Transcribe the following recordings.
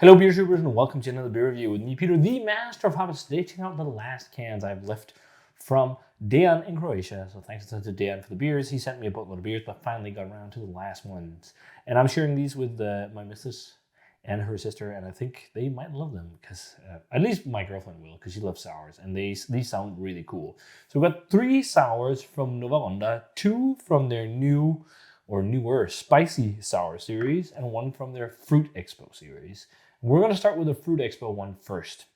Hello beer troopers and welcome to another beer review with me, Peter, the master of hobbits. Today, checking out the last cans I've left from Dejan in Croatia. So thanks to Dejan for the beers. He sent me a boatload of beers, but finally got around to the last ones. And I'm sharing these with my missus and her sister, and I think they might love them because at least my girlfriend will, because she loves sours, and these sound really cool. So we've got 3 sours from NovaRunda, 2 from their new or newer spicy sour series, and 1 from their Fruit Expo series. We're going to start with the Fruit Expo one first.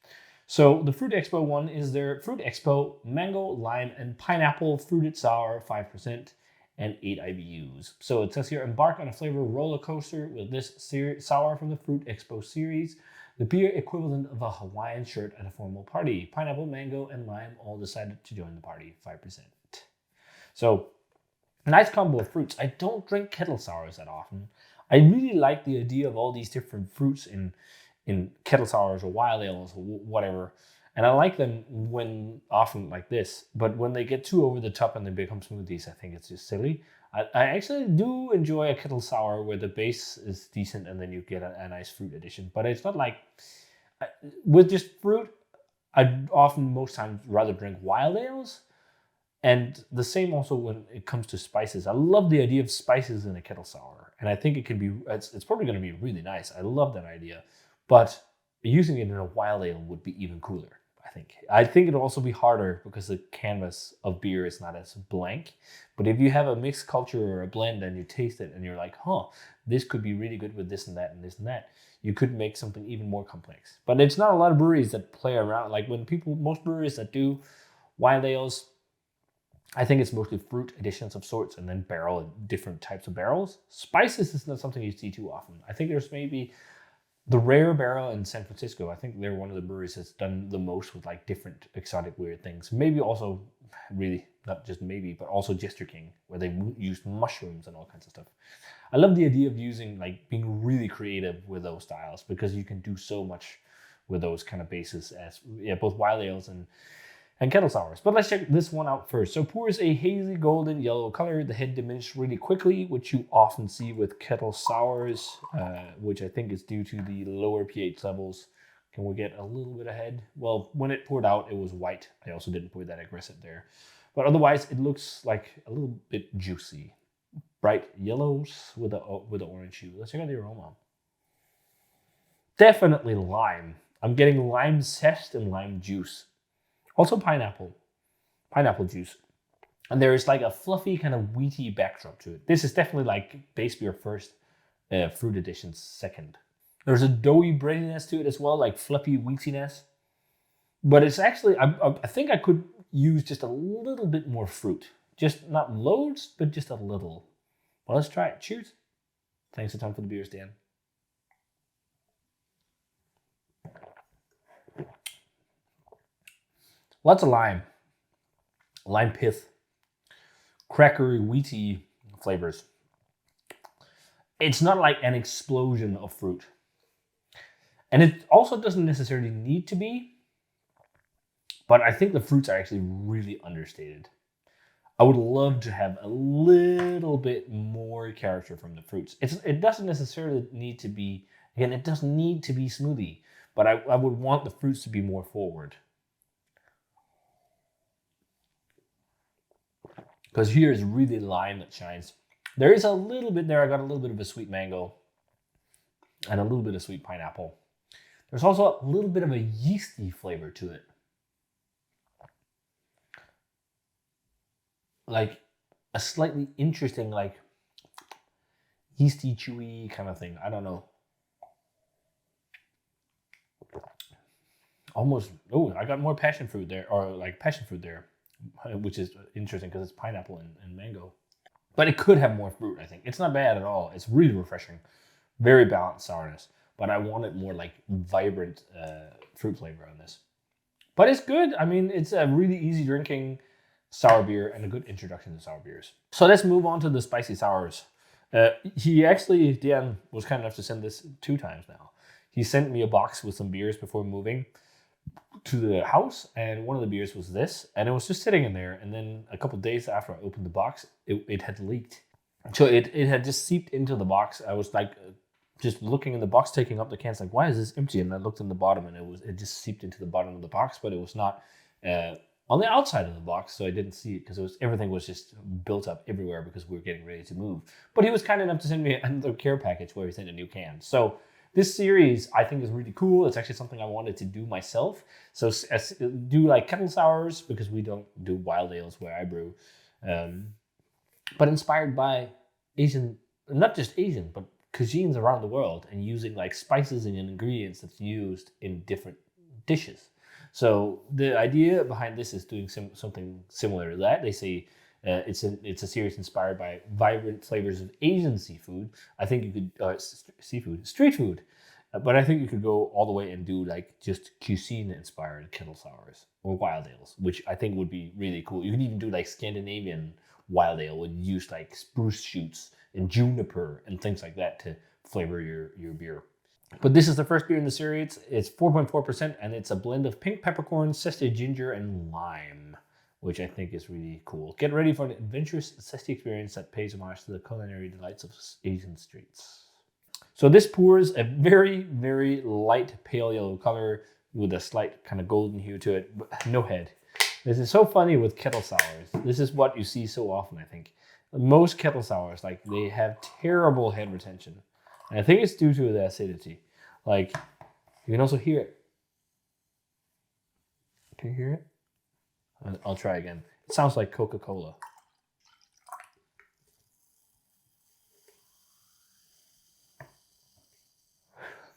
So the Fruit Expo one is their Fruit Expo Mango, Lime, and Pineapple Fruited Sour 5% and 8 IBUs. So it says here, embark on a flavor roller coaster with this sour from the Fruit Expo series, the beer equivalent of a Hawaiian shirt at a formal party. Pineapple, mango, and lime all decided to join the party, 5%. So nice combo of fruits. I don't drink kettle sours that often. I really like the idea of all these different fruits in kettle sours or wild ales or whatever. And I like them when often like this. But when they get too over the top and they become smoothies, I think it's just silly. I actually do enjoy a kettle sour where the base is decent and then you get a nice fruit addition. But it's not like, with just fruit, I'd often most times rather drink wild ales. And the same also when it comes to spices. I love the idea of spices in a kettle sour. And I think it can be, it's probably going to be really nice. I love that idea. But using it in a wild ale would be even cooler, I think. I think it'll also be harder because the canvas of beer is not as blank. But if you have a mixed culture or a blend and you taste it and you're like, this could be really good with this and that and this and that, you could make something even more complex. But it's not a lot of breweries that play around. Like most breweries that do wild ales, I think it's mostly fruit additions of sorts and then different types of barrels. Spices is not something you see too often. I think there's maybe the Rare Barrel in San Francisco. I think they're one of the breweries that's done the most with like different exotic weird things. Maybe also, really, not just maybe, but also Jester King, where they used mushrooms and all kinds of stuff. I love the idea of being really creative with those styles because you can do so much with those kind of bases as both wild ales and kettle sours. But let's check this one out first. So pours a hazy golden yellow color. The head diminished really quickly, which you often see with kettle sours, which I think is due to the lower pH levels. Can we get a little bit ahead? Well, when it poured out, it was white. I also didn't pour that aggressive there. But otherwise, it looks like a little bit juicy. Bright yellows with the orange hue. Let's check out the aroma. Definitely lime. I'm getting lime zest and lime juice. Also pineapple juice. And there is like a fluffy kind of wheaty backdrop to it. This is definitely like base beer first, fruit additions second. There's a doughy breadiness to it as well, like fluffy wheatiness. But it's actually, I think I could use just a little bit more fruit. Just not loads, but just a little. Well, let's try it. Cheers. Thanks a ton for the beers, Dan. Lots of lime pith, crackery, wheaty flavors. It's not like an explosion of fruit. And it also doesn't necessarily need to be, but I think the fruits are actually really understated. I would love to have a little bit more character from the fruits. It doesn't necessarily need to be, again, it doesn't need to be smoothie, but I would want the fruits to be more forward. Because here is really lime that shines. There is a little bit there. I got a little bit of a sweet mango and a little bit of sweet pineapple. There's also a little bit of a yeasty flavor to it. Like a slightly interesting, like yeasty, chewy kind of thing. I don't know. Almost, I got more passion fruit there, which is interesting because it's pineapple and mango. But it could have more fruit, I think. It's not bad at all. It's really refreshing. Very balanced sourness. But I wanted more like vibrant fruit flavor on this. But it's good. I mean, it's a really easy drinking sour beer and a good introduction to sour beers. So let's move on to the spicy sours. Dan was kind enough to send this 2 times now. He sent me a box with some beers before moving to the house, and one of the beers was this, and it was just sitting in there, and then a couple days after I opened the box, it had leaked. So it had just seeped into the box. I was like just looking in the box, taking up the cans, like, why is this empty? And I looked in the bottom, and it just seeped into the bottom of the box, but it was not on the outside of the box, so I didn't see it because everything was just built up everywhere because we were getting ready to move. But he was kind enough to send me another care package where he sent a new can. So this series I think is really cool. It's actually something I wanted to do myself. So do like kettle sours because we don't do wild ales where I brew, but inspired by Asian, not just Asian, but cuisines around the world, and using like spices and ingredients that's used in different dishes. So the idea behind this is doing something similar to that. They say it's a series inspired by vibrant flavors of Asian seafood. I think you could street food, but I think you could go all the way and do like just cuisine inspired kettle sours or wild ales, which I think would be really cool. You can even do like Scandinavian wild ale and use like spruce shoots and juniper and things like that to flavor your beer. But this is the first beer in the series. It's 4.4%, and it's a blend of pink peppercorn, zesty ginger, and lime, which I think is really cool. Get ready for an adventurous, zesty experience that pays homage to the culinary delights of Asian streets. So this pours a very, very light pale yellow color with a slight kind of golden hue to it, but no head. This is so funny with kettle sours. This is what you see so often, I think. Most kettle sours, like, they have terrible head retention. And I think it's due to the acidity. Like, you can also hear it. Can you hear it? I'll try again. It sounds like Coca-Cola.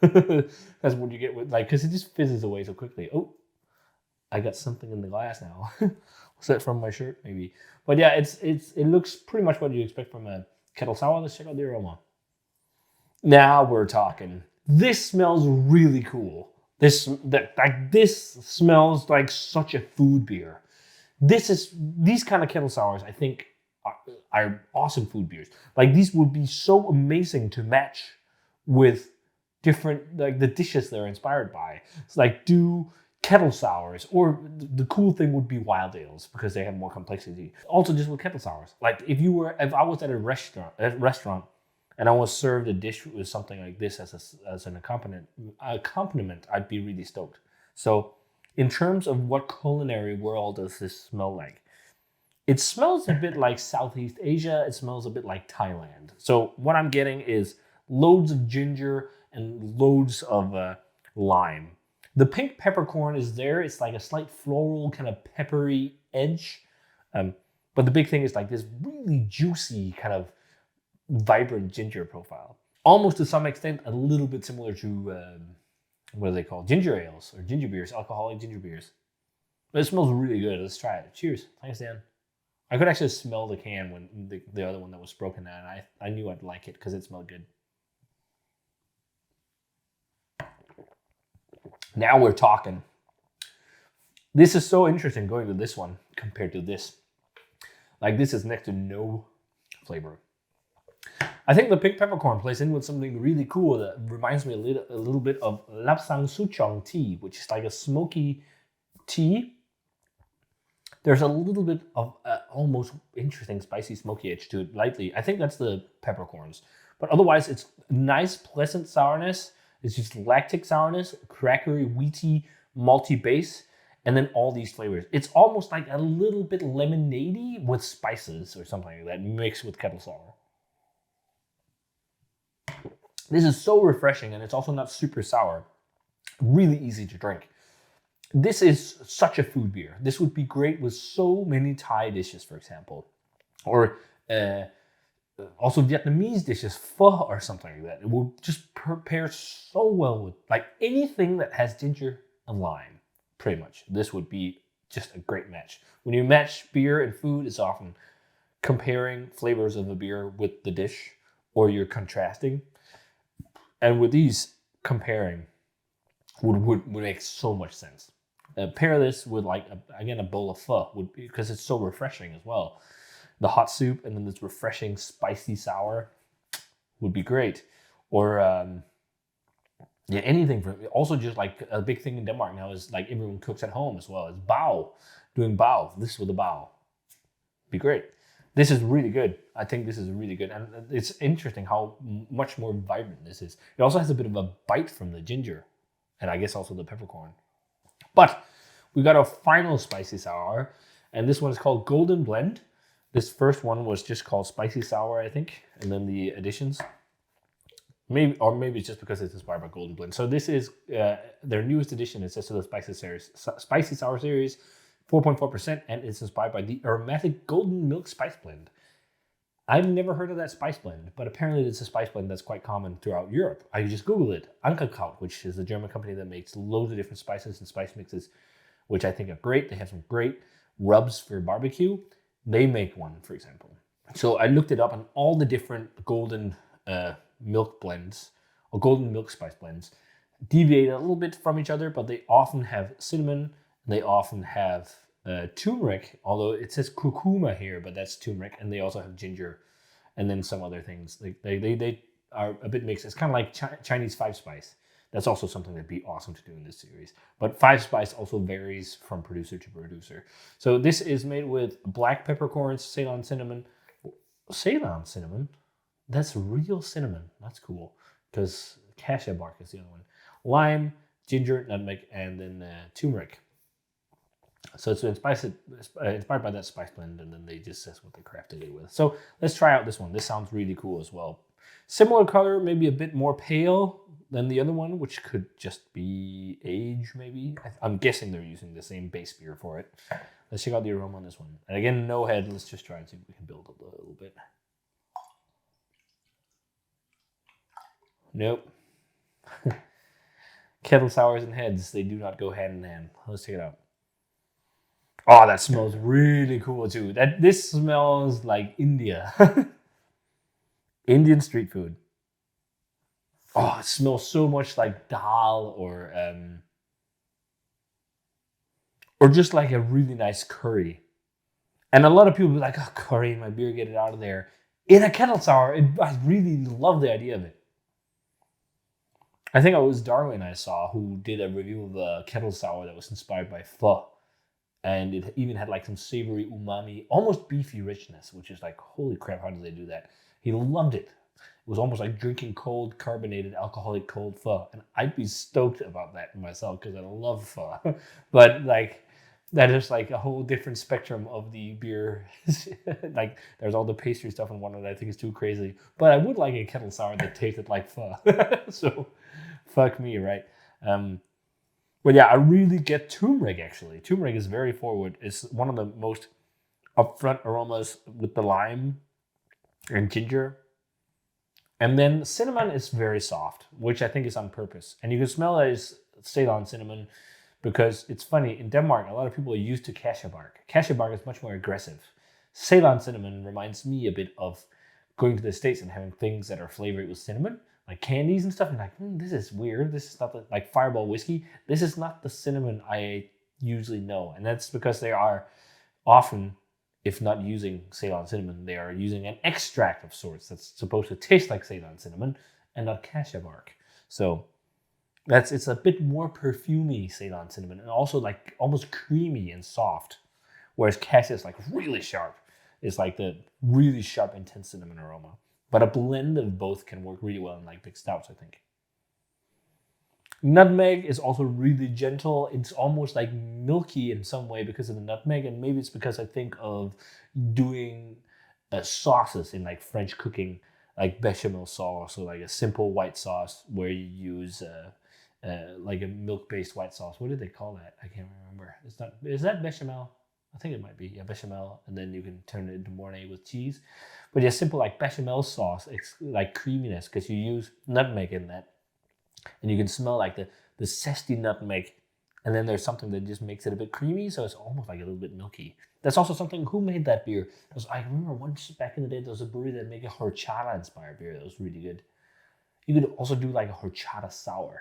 That's what you get with, like, because it just fizzes away so quickly. Oh, I got something in the glass now. Was that from my shirt? Maybe. But yeah, it looks pretty much what you expect from a kettle sour. Let's check out the aroma. Now we're talking. This smells really cool. This smells like such a food beer. These kind of kettle sours, I think, are awesome food beers. Like, these would be so amazing to match with different, like, the dishes they're inspired by. It's like, do kettle sours, or the cool thing would be wild ales because they have more complexity. Also, just with kettle sours, like if I was at a restaurant and I was served a dish with something like this as an accompaniment, I'd be really stoked. So in terms of what culinary world does this smell like? It smells a bit like Southeast Asia. It smells a bit like Thailand. So what I'm getting is loads of ginger and loads of lime. The pink peppercorn is there. It's like a slight floral, kind of peppery edge. But the big thing is like this really juicy, kind of vibrant ginger profile. Almost to some extent, a little bit similar to, what are they called? Ginger ales or ginger beers, alcoholic ginger beers. But it smells really good. Let's try it. Cheers. Thanks, Dan. I could actually smell the can when the other one that was broken down. I knew I'd like it because it smelled good. Now we're talking. This is so interesting going to this one compared to this. Like, this is next to no flavor. I think the pink peppercorn plays in with something really cool that reminds me a little bit of Lapsang Souchong tea, which is like a smoky tea. There's a little bit of almost interesting spicy smoky edge to it, lightly. I think that's the peppercorns. But otherwise, it's nice, pleasant sourness. It's just lactic sourness, crackery, wheaty, malty base, and then all these flavors. It's almost like a little bit lemonade-y with spices or something like that mixed with kettle sour. This is so refreshing, and it's also not super sour. Really easy to drink. This is such a food beer. This would be great with so many Thai dishes, for example. Or also Vietnamese dishes, pho or something like that. It will just pair so well with like anything that has ginger and lime, pretty much. This would be just a great match. When you match beer and food, it's often comparing flavors of a beer with the dish, or you're contrasting. And with these, comparing would make so much sense. Pair this with like, a bowl of pho, because it's so refreshing as well. The hot soup and then this refreshing spicy sour would be great. Or anything. Also, just like a big thing in Denmark now is like everyone cooks at home as well. It's bao, doing bao. This with a bao, be great. This is really good. I think this is really good. And it's interesting how much more vibrant this is. It also has a bit of a bite from the ginger. And I guess also the peppercorn. But we got our final spicy sour. And this one is called Golden Blend. This first one was just called Spicy Sour, I think. And then the additions. Maybe it's just because it's inspired by Golden Blend. So this is their newest edition. It says to the Spicy Sour series, 4.4%, and it's inspired by the aromatic golden milk spice blend. I've never heard of that spice blend, but apparently it's a spice blend that's quite common throughout Europe. I just Googled it. Ankerkraut, which is a German company that makes loads of different spices and spice mixes, which I think are great. They have some great rubs for barbecue. They make one, for example. So I looked it up, and all the different golden milk blends or golden milk spice blends deviate a little bit from each other, but they often have cinnamon, they often have turmeric, although it says curcuma here, but that's turmeric, and they also have ginger and then some other things. They are a bit mixed. It's kind of like Chinese five spice. That's also something that'd be awesome to do in this series. But five spice also varies from producer to producer. So this is made with black peppercorns, Ceylon cinnamon. Ceylon cinnamon? That's real cinnamon. That's cool. Because cassia bark is the other one. Lime, ginger, nutmeg, and then turmeric. So it's inspired by that spice blend, and then they just says what they crafted it with. So let's try out this one. This sounds really cool as well. Similar color, maybe a bit more pale than the other one, which could just be age, maybe. I'm guessing they're using the same base beer for it. Let's check out the aroma on this one. And again, no head. Let's just try and see if we can build a little bit. Nope. Kettle sours and heads, they do not go hand in hand. Let's check it out. Oh, that smells really cool too. This smells like India. Indian street food. Oh, it smells so much like dal or just like a really nice curry. And a lot of people be like, oh, curry in my beer, get it out of there. In a kettle sour, I really love the idea of it. I think it was Darwin I saw who did a review of a kettle sour that was inspired by pho. And it even had like some savory umami, almost beefy richness, which is like, holy crap, how did they do that? He loved it. It was almost like drinking cold, carbonated, alcoholic cold pho. And I'd be stoked about that myself because I love pho. But like, that is like a whole different spectrum of the beer. Like, there's all the pastry stuff in one that I think is too crazy. But I would like a kettle sour that tasted like pho. So, fuck me, right? But yeah, I really get turmeric, actually. Turmeric is very forward. It's one of the most upfront aromas with the lime and ginger. And then cinnamon is very soft, which I think is on purpose. And you can smell it as Ceylon cinnamon because it's funny. In Denmark, a lot of people are used to cassia bark. Cassia bark is much more aggressive. Ceylon cinnamon reminds me a bit of going to the States and having things that are flavored with cinnamon, like candies and stuff. And like, this is weird. This is not like Fireball whiskey. This is not the cinnamon I usually know. And that's because they are often, if not using Ceylon cinnamon, they are using an extract of sorts that's supposed to taste like Ceylon cinnamon and not cassia bark. So it's a bit more perfumey Ceylon cinnamon and also like almost creamy and soft. Whereas cassia is like really sharp. It's like the really sharp, intense cinnamon aroma. But a blend of both can work really well in like big stouts, I think. Nutmeg is also really gentle. It's almost like milky in some way because of the nutmeg. And maybe it's because I think of doing sauces in like French cooking, like bechamel sauce or like a simple white sauce where you use like a milk-based white sauce. What did they call that? I can't remember. Is that bechamel? I think it might be, yeah, bechamel, and then you can turn it into mornay with cheese. But yeah, simple like bechamel sauce, it's like creaminess because you use nutmeg in that. And you can smell like the zesty nutmeg, and then there's something that just makes it a bit creamy, so it's almost like a little bit milky. That's also something, who made that beer? I remember once back in the day, there was a brewery that made a horchata-inspired beer that was really good. You could also do like a horchata sour.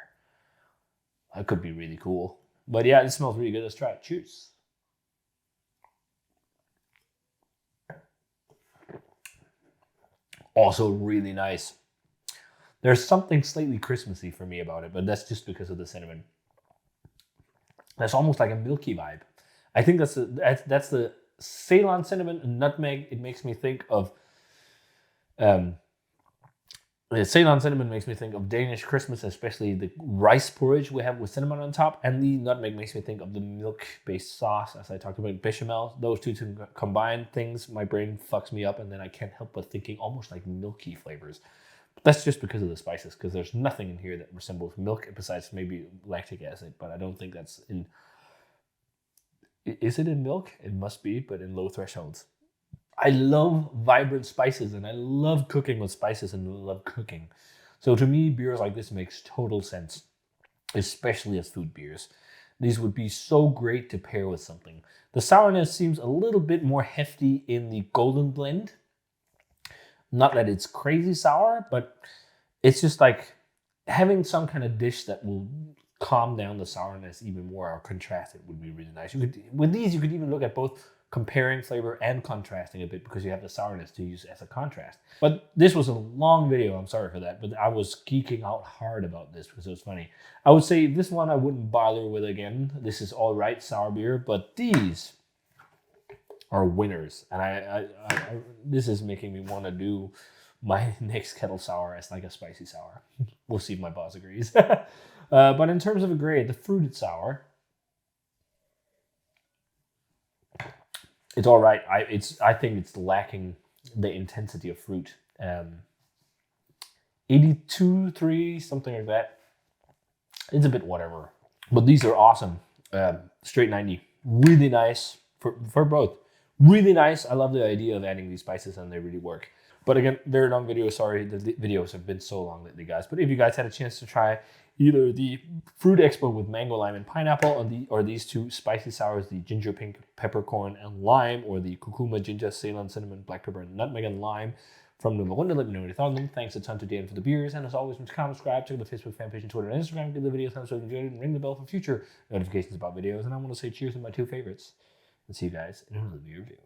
That could be really cool. But yeah, it smells really good. Let's try it. Cheers. Also really nice. There's something slightly Christmassy for me about it, but that's just because of the cinnamon. That's almost like a milky vibe. I think that's the Ceylon cinnamon and nutmeg. It makes me think of The Ceylon cinnamon makes me think of Danish Christmas, especially the rice porridge we have with cinnamon on top. And the nutmeg makes me think of the milk-based sauce, as I talked about bechamel. Those two combined things, my brain fucks me up, and then I can't help but thinking almost like milky flavors. But that's just because of the spices, because there's nothing in here that resembles milk besides maybe lactic acid, but I don't think that's in... Is it in milk? It must be, but in low thresholds. I love vibrant spices, and I love cooking with spices, and love cooking. So to me, beers like this makes total sense, especially as food beers. These would be so great to pair with something. The sourness seems a little bit more hefty in the Golden Blend. Not that it's crazy sour, but it's just like having some kind of dish that will calm down the sourness even more or contrast it would be really nice. With these, you could even look at both comparing flavor and contrasting a bit, because you have the sourness to use as a contrast. But this was a long video, I'm sorry for that, but I was geeking out hard about this because it was funny. I would say this one I wouldn't bother with again. This is all right sour beer, but these are winners. And this is making me want to do my next Kettle sour as like a spicy sour. We'll see if my boss agrees. But in terms of a grade, the fruited sour, it's all right. I think it's lacking the intensity of fruit. 82.3, something like that. It's a bit whatever. But these are awesome. Straight 90. Really nice for both. Really nice. I love the idea of adding these spices, and they really work. But again, very long video. Sorry, the videos have been so long lately, guys. But if you guys had a chance to try either the Fruit Expo with mango, lime, and pineapple, or these two spicy sours, the ginger, pink, peppercorn, and lime, or the curcuma, ginger, Ceylon, cinnamon, black pepper, and nutmeg, and lime from NovaRunda, let me know what you thought of them. Thanks a ton to Dan for the beers, and as always, comment, subscribe, check out the Facebook fan page and Twitter and Instagram, give the video a thumbs up if you enjoyed it, and ring the bell for future notifications about videos. And I want to say cheers to my two favorites, and see you guys in another beer review.